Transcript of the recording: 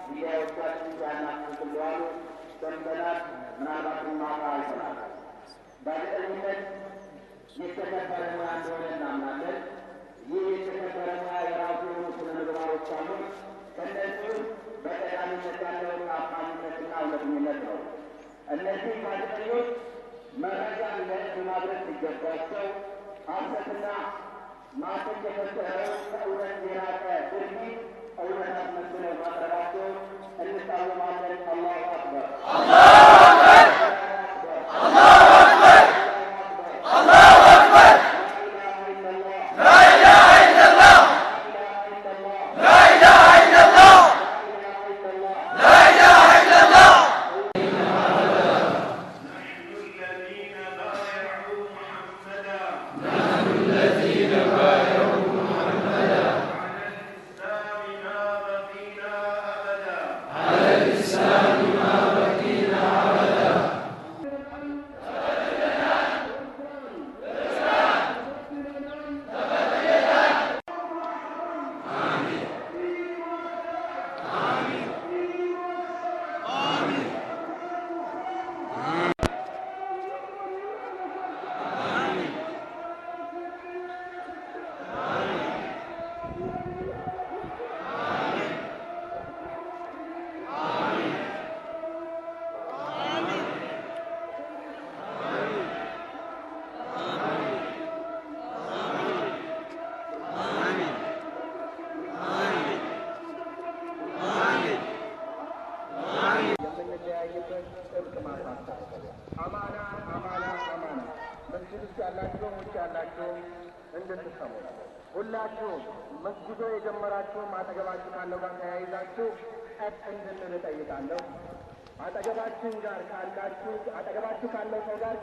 ሊያወጣችሁ ያናፍቁልዋሉ ሰንበላት ምናልባትም ማታ ይሆናል። በእርግጠኝነት የተከበረ ሙያ እንደሆነ እናምናለን። ይህ የተከበረ ሙያ የራሱ የሆኑ ስነ ምግባሮች አሉት። ከእነዚህም በቀዳሚነት ያለው ታማኝነትና እውነተኝነት ነው። እነዚህ ጋዜጠኞች መረጃን ለሕዝብ ማድረስ ሲገባቸው ሐሰትና ማሰት የፈጠረውን ከእውነት የራቀ ድርጊት እውነት አስመስለው ማቅረባቸው እንቃወማለን። አላሁ አክበር፣ አላሁ አክበር፣ አላሁ አክበር፣ አላሁ አክበር። ላ ኢላሀ ኢለላህ፣ ላ ኢላሀ ኢለላህ፣ ላ ኢላሀ ኢለላህ። አማና አማና አማና መስጊድ ውስጥ ያላችሁ ውጭ ያላችሁ እንድትሰሙ ሁላችሁም መስጊዶ የጀመራችሁም አጠገባችሁ ካለው ጋር ተያይዛችሁ ቀጥ እንድንል እጠይቃለሁ። አጠገባችሁ ካለው ሰው ጋር